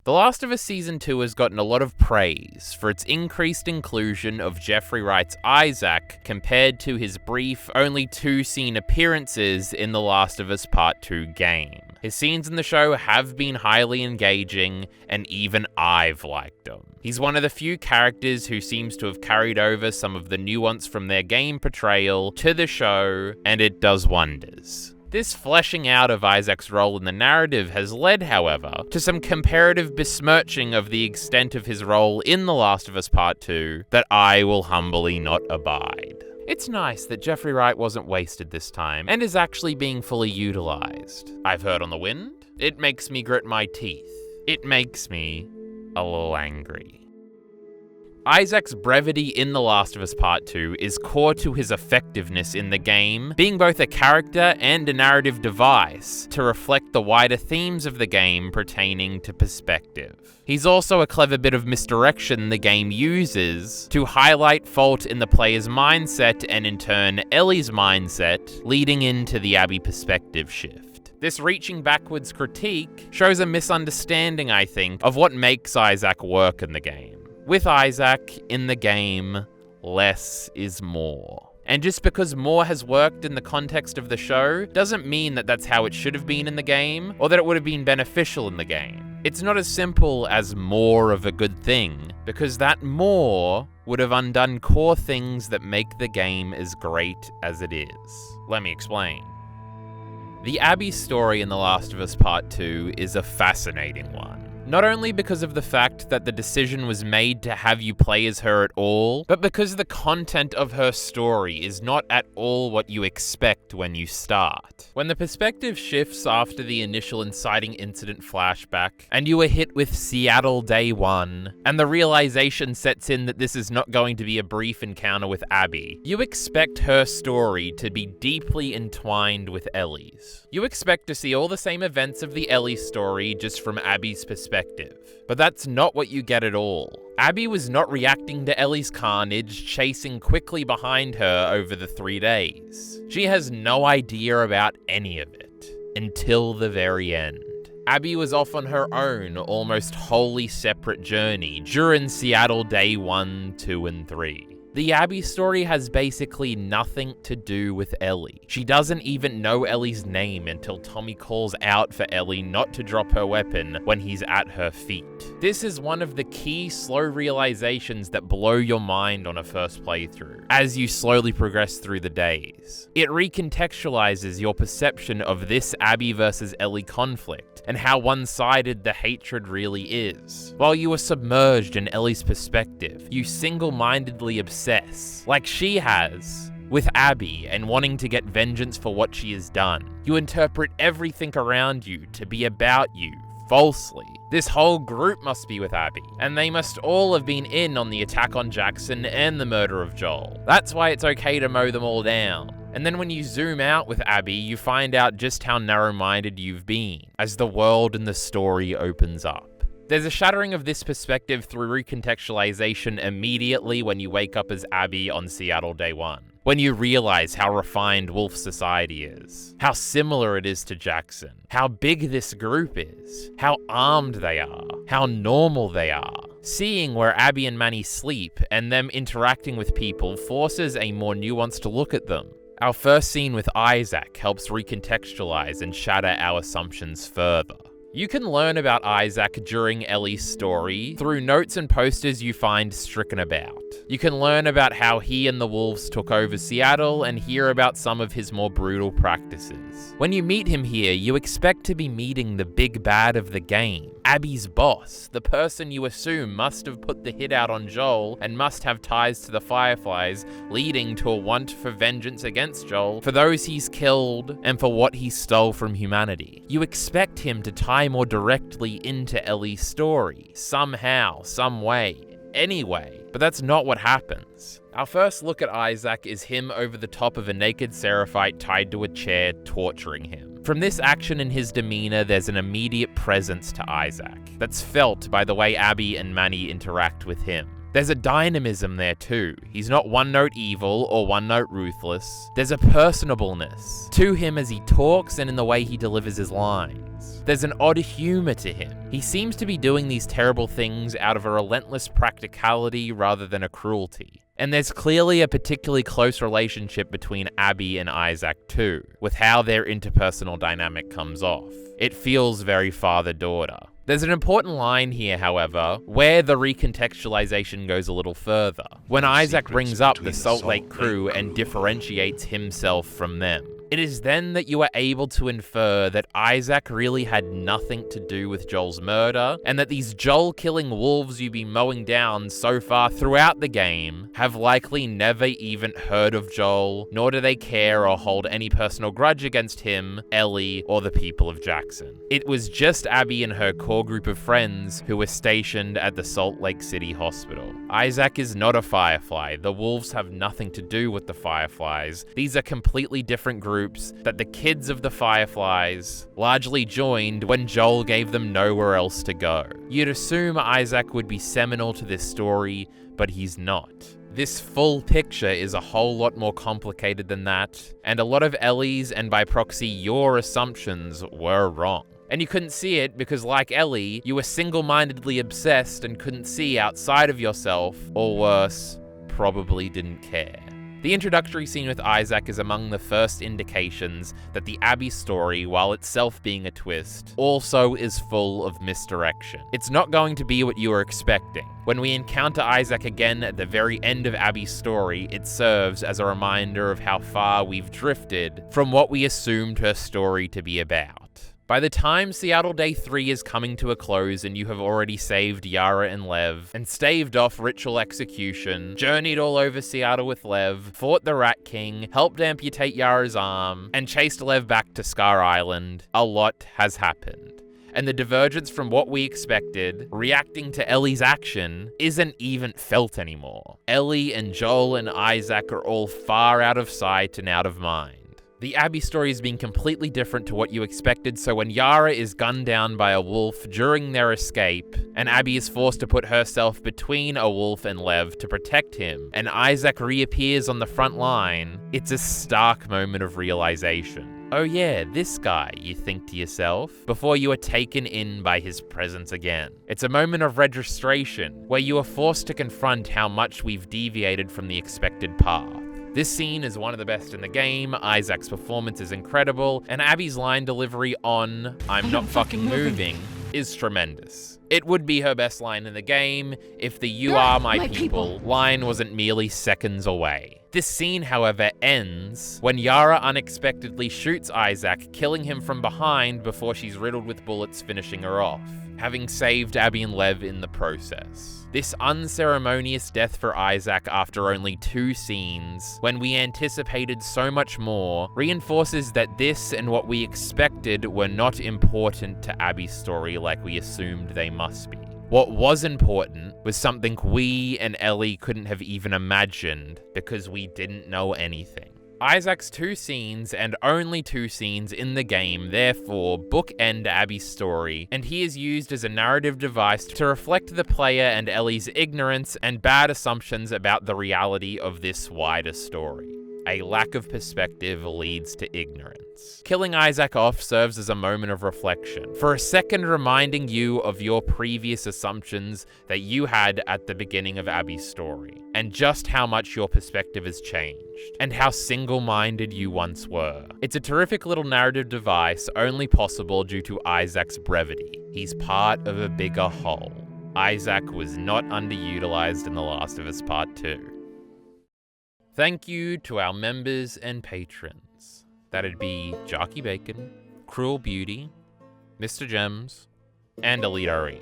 The Last of Us Season 2 has gotten a lot of praise for its increased inclusion of Jeffrey Wright's Isaac compared to his brief, only 2-scene appearances in The Last of Us Part 2 game. His scenes in the show have been highly engaging, and even I've liked them. He's one of the few characters who seems to have carried over some of the nuance from their game portrayal to the show, and it does wonders. This fleshing out of Isaac's role in the narrative has led, however, to some comparative besmirching of the extent of his role in The Last of Us Part 2 that I will humbly not abide. It's nice that Jeffrey Wright wasn't wasted this time, and is actually being fully utilized. I've heard on the wind. It makes me grit my teeth. It makes me a little angry. Isaac's brevity in The Last of Us Part 2 is core to his effectiveness in the game, being both a character and a narrative device to reflect the wider themes of the game pertaining to perspective. He's also a clever bit of misdirection the game uses to highlight fault in the player's mindset and in turn Ellie's mindset, leading into the Abby perspective shift. This reaching backwards critique shows a misunderstanding, I think, of what makes Isaac work in the game. With Isaac, in the game, less is more. And just because more has worked in the context of the show, doesn't mean that that's how it should have been in the game, or that it would have been beneficial in the game. It's not as simple as more of a good thing, because that more would have undone core things that make the game as great as it is. Let me explain. The Abby story in The Last of Us Part 2 is a fascinating one. Not only because of the fact that the decision was made to have you play as her at all, but because the content of her story is not at all what you expect when you start. When the perspective shifts after the initial inciting incident flashback, and you are hit with Seattle Day 1, and the realization sets in that this is not going to be a brief encounter with Abby, you expect her story to be deeply entwined with Ellie's. You expect to see all the same events of the Ellie story just from Abby's perspective. But that's not what you get at all. Abby was not reacting to Ellie's carnage, chasing quickly behind her over the 3 days. She has no idea about any of it, until the very end. Abby was off on her own, almost wholly separate journey during Seattle Day 1, 2, and 3. The Abby story has basically nothing to do with Ellie. She doesn't even know Ellie's name until Tommy calls out for Ellie not to drop her weapon when he's at her feet. This is one of the key slow realizations that blow your mind on a first playthrough, as you slowly progress through the days. It recontextualizes your perception of this Abby versus Ellie conflict, and how one-sided the hatred really is. While you are submerged in Ellie's perspective, you single-mindedly obsess, like she has, with Abby and wanting to get vengeance for what she has done. You interpret everything around you to be about you, falsely. This whole group must be with Abby, and they must all have been in on the attack on Jackson and the murder of Joel. That's why it's okay to mow them all down. And then when you zoom out with Abby, you find out just how narrow-minded you've been, as the world and the story opens up. There's a shattering of this perspective through recontextualization immediately when you wake up as Abby on Seattle Day 1. When you realize how refined Wolf society is, how similar it is to Jackson, how big this group is, how armed they are, how normal they are. Seeing where Abby and Manny sleep and them interacting with people forces a more nuanced look at them. Our first scene with Isaac helps recontextualize and shatter our assumptions further. You can learn about Isaac during Ellie's story through notes and posters you find stricken about. You can learn about how he and the Wolves took over Seattle and hear about some of his more brutal practices. When you meet him here, you expect to be meeting the big bad of the game, Abby's boss, the person you assume must have put the hit out on Joel and must have ties to the Fireflies, leading to a want for vengeance against Joel for those he's killed and for what he stole from humanity. You expect him to tie more directly into Ellie's story, somehow, some way, anyway, but that's not what happens. Our first look at Isaac is him over the top of a naked Seraphite tied to a chair, torturing him. From this action and his demeanor, there's an immediate presence to Isaac that's felt by the way Abby and Manny interact with him. There's a dynamism there too. He's not one-note evil or one-note ruthless. There's a personableness to him as he talks and in the way he delivers his lines. There's an odd humor to him. He seems to be doing these terrible things out of a relentless practicality rather than a cruelty. And there's clearly a particularly close relationship between Abby and Isaac too, with how their interpersonal dynamic comes off. It feels very father-daughter. There's an important line here, however, where the recontextualization goes a little further, when Isaac brings up the Salt Lake crew and differentiates himself from them. It is then that you are able to infer that Isaac really had nothing to do with Joel's murder, and that these Joel-killing wolves you be mowing down so far throughout the game have likely never even heard of Joel, nor do they care or hold any personal grudge against him, Ellie, or the people of Jackson. It was just Abby and her core group of friends who were stationed at the Salt Lake City Hospital. Isaac is not a Firefly. The wolves have nothing to do with the Fireflies. These are completely different groups that the kids of the Fireflies largely joined when Joel gave them nowhere else to go. You'd assume Isaac would be seminal to this story, but he's not. This full picture is a whole lot more complicated than that, and a lot of Ellie's and by proxy your assumptions were wrong. And you couldn't see it because, like Ellie, you were single-mindedly obsessed and couldn't see outside of yourself, or worse, probably didn't care. The introductory scene with Isaac is among the first indications that the Abby story, while itself being a twist, also is full of misdirection. It's not going to be what you were expecting. When we encounter Isaac again at the very end of Abby's story, it serves as a reminder of how far we've drifted from what we assumed her story to be about. By the time Seattle Day 3 is coming to a close and you have already saved Yara and Lev, and staved off ritual execution, journeyed all over Seattle with Lev, fought the Rat King, helped amputate Yara's arm, and chased Lev back to Scar Island, a lot has happened. And the divergence from what we expected, reacting to Ellie's action, isn't even felt anymore. Ellie and Joel and Isaac are all far out of sight and out of mind. The Abby story has been completely different to what you expected, so when Yara is gunned down by a wolf during their escape, and Abby is forced to put herself between a wolf and Lev to protect him, and Isaac reappears on the front line, it's a stark moment of realization. Oh yeah, this guy, you think to yourself, before you are taken in by his presence again. It's a moment of registration, where you are forced to confront how much we've deviated from the expected path. This scene is one of the best in the game, Isaac's performance is incredible, and Abby's line delivery on "I'm not fucking moving" is tremendous. It would be her best line in the game if the "You are my people" line wasn't merely seconds away. This scene, however, ends when Yara unexpectedly shoots Isaac, killing him from behind before she's riddled with bullets, finishing her off, having saved Abby and Lev in the process. This unceremonious death for Isaac after only 2 scenes, when we anticipated so much more, reinforces that this and what we expected were not important to Abby's story like we assumed they must be. What was important was something we and Ellie couldn't have even imagined because we didn't know anything. Isaac's 2 scenes, and only 2 scenes in the game, therefore bookend Abby's story, and he is used as a narrative device to reflect the player and Ellie's ignorance and bad assumptions about the reality of this wider story. A lack of perspective leads to ignorance. Killing Isaac off serves as a moment of reflection, for a second reminding you of your previous assumptions that you had at the beginning of Abby's story, and just how much your perspective has changed, and how single-minded you once were. It's a terrific little narrative device only possible due to Isaac's brevity. He's part of a bigger whole. Isaac was not underutilized in The Last of Us Part 2. Thank you to our members and patrons. That'd be Jockey Bacon, Cruel Beauty, Mr. Gems, and Elite RE.